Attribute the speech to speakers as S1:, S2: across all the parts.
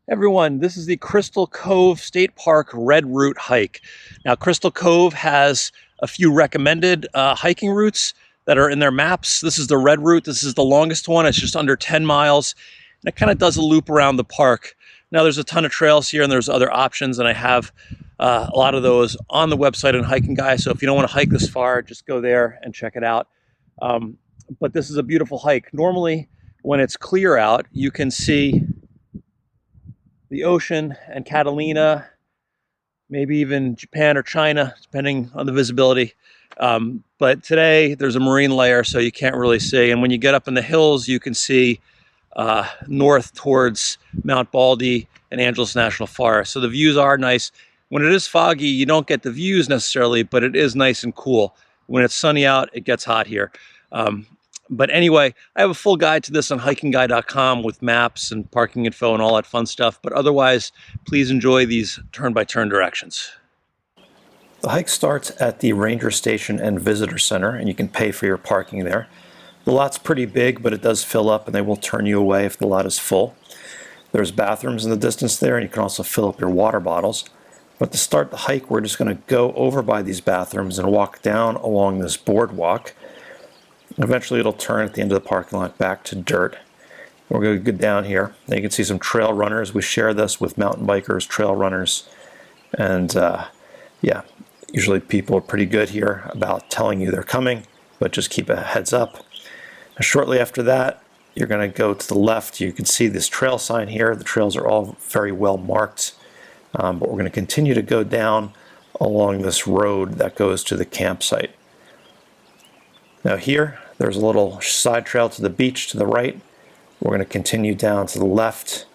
S1: Everyone, this is the Crystal Cove State Park Red Route hike. Now, Crystal Cove has a few recommended hiking routes that are in their maps. This is the Red Route. This is the longest one. It's just under 10 miles. And it kind of does a loop around the park. Now, there's a ton of trails here and there's other options, and I have a lot of those on the website in Hiking Guy. So if you don't want to hike this far, just go there and check it out. But this is a beautiful hike. Normally, when it's clear out, you can see the ocean and Catalina, maybe even Japan or China, depending on the visibility. But today there's a marine layer, so you can't really see. And when you get up in the hills, you can see north towards Mount Baldy and Angeles National Forest. So the views are nice. When it is foggy, you don't get the views necessarily, but it is nice and cool. When it's sunny out, it gets hot here. But anyway, I have a full guide to this on HikingGuy.com with maps and parking info and all that fun stuff. But otherwise, please enjoy these turn-by-turn directions.
S2: The hike starts at the Ranger Station and Visitor Center, and you can pay for your parking there. The lot's pretty big, but it does fill up, and they will turn you away if the lot is full. There's bathrooms in the distance there, and you can also fill up your water bottles. But to start the hike, we're just going to go over by these bathrooms and walk down along this boardwalk. Eventually it'll turn at the end of the parking lot back to dirt. We're going to go down here. Now you can see some trail runners. We share this with mountain bikers, trail runners, and yeah, usually people are pretty good here about telling you they're coming, but just keep a heads up. Now, shortly after that, you're going to go to the left. You can see this trail sign here. The trails are all very well marked, but we're going to continue to go down along this road that goes to the campsite. Now here, there's a little side trail to the beach to the right. We're going to continue down to the left.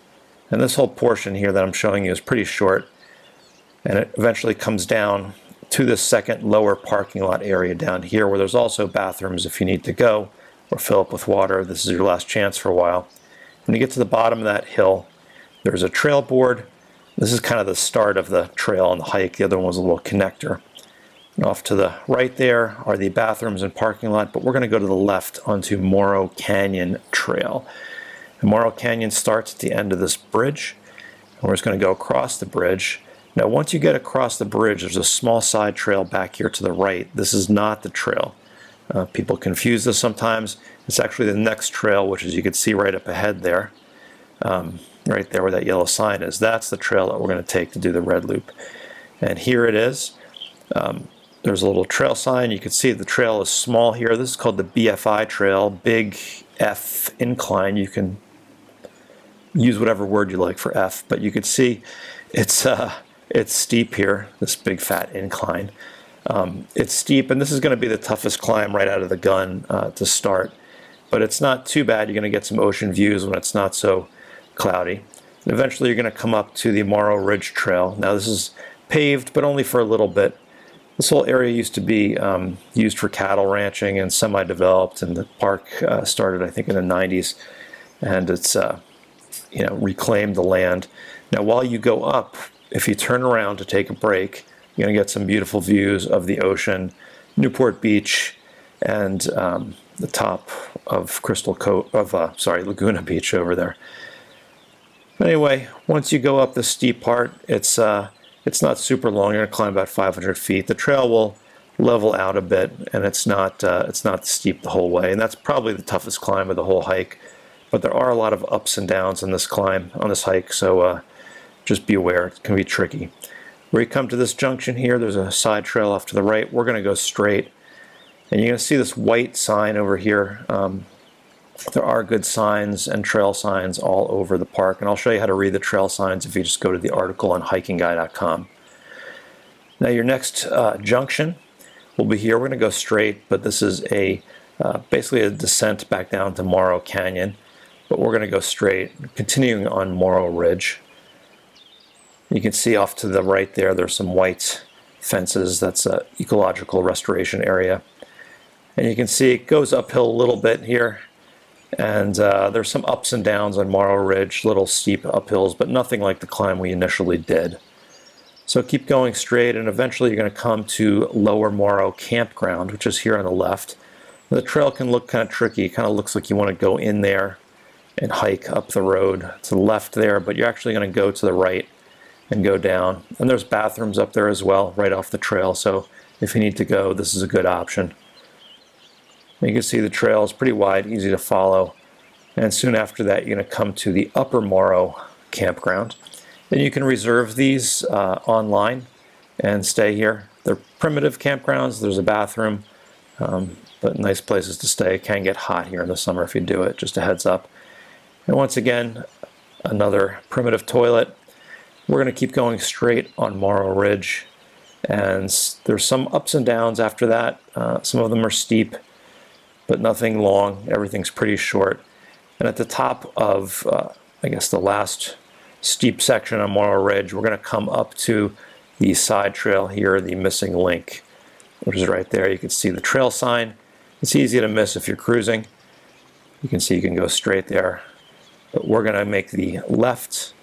S2: And this whole portion here that I'm showing you is pretty short. And it eventually comes down to this second lower parking lot area down here, where there's also bathrooms if you need to go or fill up with water. This is your last chance for a while. When you get to the bottom of that hill, there's a trail board. This is kind of the start of the trail and the hike. The other one was a little connector. And off to the right there are the bathrooms and parking lot, but we're going to go to the left onto Morrow Canyon Trail. And Morrow Canyon starts at the end of this bridge, and we're just going to go across the bridge. Now once you get across the bridge, there's a small side trail back here to the right. This is not the trail. People confuse this sometimes. It's actually the next trail, which as you can see right up ahead there, right there where that yellow sign is. That's the trail that we're going to take to do the red loop. And here it is. There's a little trail sign. You can see the trail is small here. This is called the BFI trail, big F incline. You can use whatever word you like for F, but you can see it's steep here, this big fat incline. It's steep, and this is going to be the toughest climb right out of the gun to start, but it's not too bad. You're going to get some ocean views when it's not so cloudy. And eventually you're going to come up to the Amaro Ridge Trail. Now this is paved, but only for a little bit. This whole area used to be used for cattle ranching and semi-developed, and the park started, I think, in the 90s, and it's reclaimed the land. Now, while you go up, if you turn around to take a break, you're going to get some beautiful views of the ocean, Newport Beach, and the top of Laguna Beach over there. But anyway, once you go up the steep part, it's not super long. You're going to climb about 500 feet. The trail will level out a bit, and it's not steep the whole way. And that's probably the toughest climb of the whole hike. But there are a lot of ups and downs on this climb, on this hike, so just be aware. It can be tricky. Where you come to this junction here, there's a side trail off to the right. We're going to go straight. And you're going to see this white sign over here. There are good signs and trail signs all over the park, and I'll show you how to read the trail signs if you just go to the article on HikingGuy.com. Now your next junction will be here. We're going to go straight, but this is basically a descent back down to Morrow Canyon, but we're going to go straight, continuing on Morrow Ridge. You can see off to the right there's some white fences. That's an ecological restoration area. And you can see it goes uphill a little bit here. And there's some ups and downs on Morrow Ridge, little steep uphills, but nothing like the climb we initially did. So keep going straight, and eventually you're going to come to Lower Morrow Campground, which is here on the left. The trail can look kind of tricky. It kind of looks like you want to go in there and hike up the road to the left there, but you're actually going to go to the right and go down. And there's bathrooms up there as well, right off the trail, so if you need to go, this is a good option. You can see the trail is pretty wide, easy to follow. And soon after that, you're going to come to the Upper Morrow campground. And you can reserve these online and stay here. They're primitive campgrounds. There's a bathroom, but nice places to stay. It can get hot here in the summer if you do it, just a heads up. And once again, another primitive toilet. We're going to keep going straight on Morrow Ridge. And there's some ups and downs after that. Some of them are steep, but nothing long. Everything's pretty short. And at the top of, I guess, the last steep section on Morrow Ridge, we're going to come up to the side trail here, the missing link, which is right there. You can see the trail sign. It's easy to miss if you're cruising. You can see you can go straight there. But we're going to make the left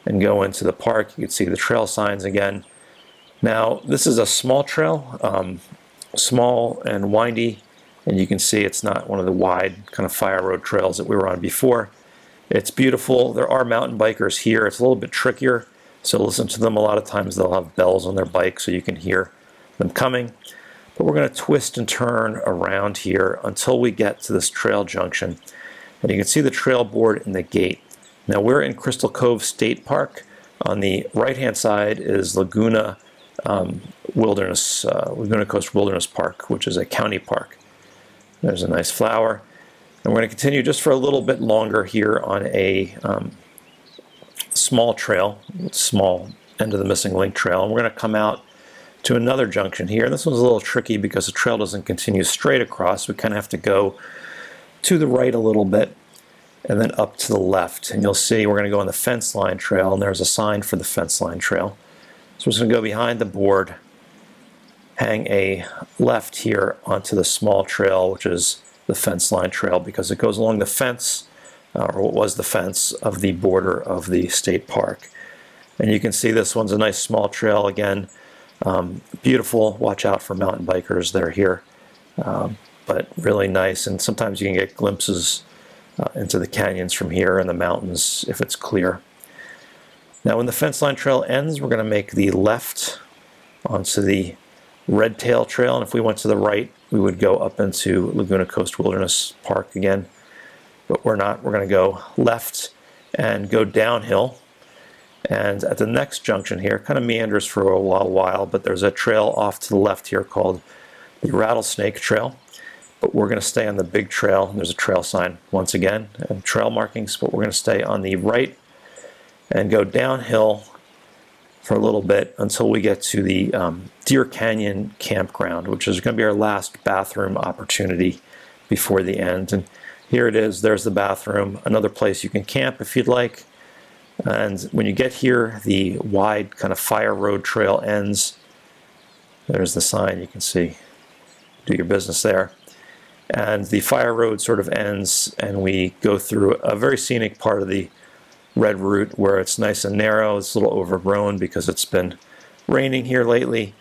S2: and go into the park. You can see the trail signs again. Now, this is a small trail, small and windy, and you can see it's not one of the wide kind of fire road trails that we were on before. It's beautiful. There are mountain bikers here. It's a little bit trickier, so listen to them. A lot of times they'll have bells on their bike so you can hear them coming. But we're going to twist and turn around here until we get to this trail junction. And you can see the trail board in the gate. Now we're in Crystal Cove State Park. On the right-hand side is Laguna Wilderness, Laguna Coast Wilderness Park, which is a county park. There's a nice flower. And we're going to continue just for a little bit longer here on a small trail, small end of the missing link trail. And we're going to come out to another junction here. This one's a little tricky because the trail doesn't continue straight across. We kind of have to go to the right a little bit and then up to the left. And you'll see we're going to go on the fence line trail, and there's a sign for the fence line trail. So we're just going to go behind the board, hang a left here onto the small trail, which is the fence line trail, because it goes along the fence, or what was the fence of the border of the state park. And you can see this one's a nice small trail again. Beautiful. Watch out for mountain bikers that are here, but really nice. And sometimes you can get glimpses into the canyons from here and the mountains if it's clear. Now when the fence line trail ends, we're going to make the left onto the Red Tail Trail, and if we went to the right, we would go up into Laguna Coast Wilderness Park again. But we're not. We're going to go left and go downhill. And at the next junction here, kind of meanders for a while, but there's a trail off to the left here called the Rattlesnake Trail. But we're going to stay on the big trail. There's a trail sign once again, and trail markings, but we're going to stay on the right and go downhill for a little bit until we get to the Deer Canyon Campground, which is going to be our last bathroom opportunity before the end. And here it is. There's the bathroom. Another place you can camp if you'd like. And when you get here, the wide kind of fire road trail ends. There's the sign. You can see. Do your business there. And the fire road sort of ends, and we go through a very scenic part of the red route where it's nice and narrow. It's a little overgrown because it's been raining here lately,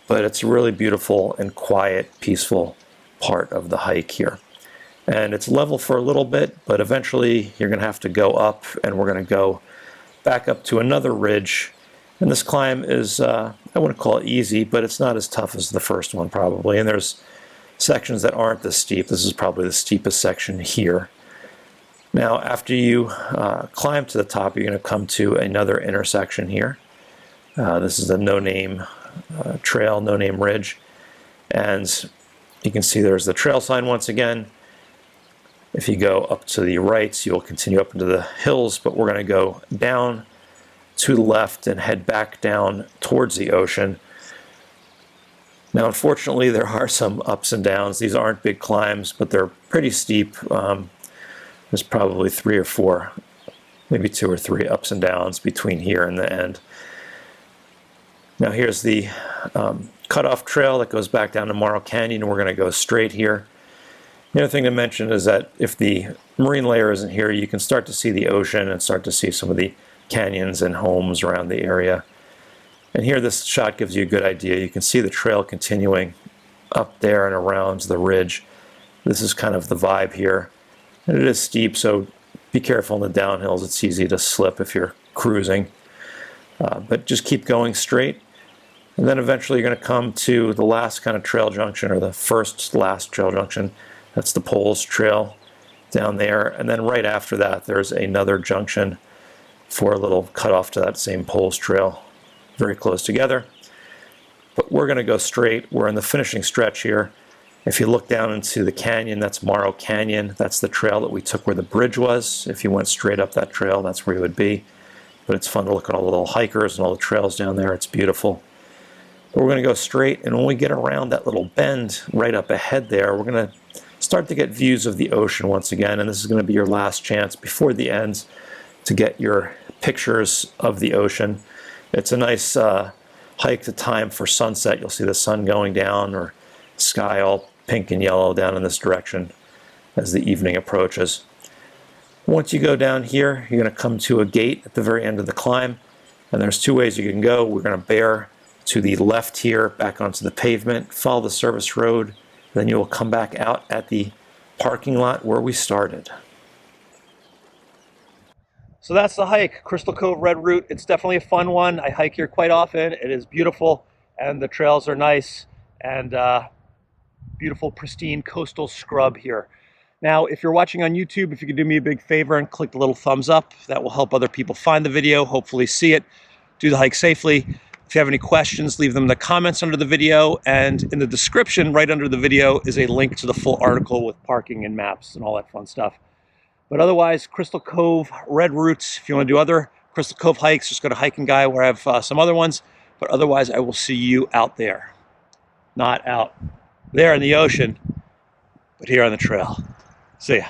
S2: but it's a really beautiful and quiet, peaceful part of the hike here. And it's level for a little bit, but eventually you're going to have to go up, and we're going to go back up to another ridge. And this climb is, I wouldn't call it easy, but it's not as tough as the first one probably. And there's sections that aren't this steep. This is probably the steepest section here. Now, after you climb to the top, you're going to come to another intersection here. This is the no-name trail, no-name ridge. And you can see there's the trail sign once again. If you go up to the right, you'll continue up into the hills, but we're going to go down to the left and head back down towards the ocean. Now, unfortunately, there are some ups and downs. These aren't big climbs, but they're pretty steep. There's probably 3 or 4, maybe 2 or 3 ups and downs between here and the end. Now here's the Cutoff Trail that goes back down to Morrow Canyon, and we're going to go straight here. The other thing to mention is that if the marine layer isn't here, you can start to see the ocean and start to see some of the canyons and homes around the area. And here this shot gives you a good idea. You can see the trail continuing up there and around the ridge. This is kind of the vibe here. And it is steep, so Be careful in the downhills. It's easy to slip if you're cruising. But just keep going straight. And then eventually you're going to come to the last kind of trail junction, or the first last trail junction. That's the Poles Trail down there. And then right after that, there's another junction for a little cutoff to that same Poles Trail. Very close together. But we're going to go straight. We're in the finishing stretch here. If you look down into the canyon, that's Morrow Canyon. That's the trail that we took where the bridge was. If you went straight up that trail, that's where you would be. But it's fun to look at all the little hikers and all the trails down there. It's beautiful. But we're going to go straight, and when we get around that little bend right up ahead there, we're going to start to get views of the ocean once again, and this is going to be your last chance before the end to get your pictures of the ocean. It's a nice hike to time for sunset. You'll see the sun going down, or sky all pink and yellow down in this direction as the evening approaches. Once you go down here, you're going to come to a gate at the very end of the climb, and there's two ways you can go. We're going to bear to the left here, back onto the pavement, follow the service road, then you will come back out at the parking lot where we started.
S1: So that's the hike, Crystal Cove Red Route. It's definitely a fun one. I hike here quite often. It is beautiful, and the trails are nice, and beautiful, pristine coastal scrub here. Now, if you're watching on YouTube, if you could do me a big favor and click the little thumbs up, that will help other people find the video, hopefully see it, do the hike safely. If you have any questions, leave them in the comments under the video, and in the description right under the video is a link to the full article with parking and maps and all that fun stuff. But otherwise, Crystal Cove Red Routes. If you want to do other Crystal Cove hikes, just go to Hiking Guy, where I have some other ones. But otherwise, I will see you out there. Not out there in the ocean, but here on the trail. See ya.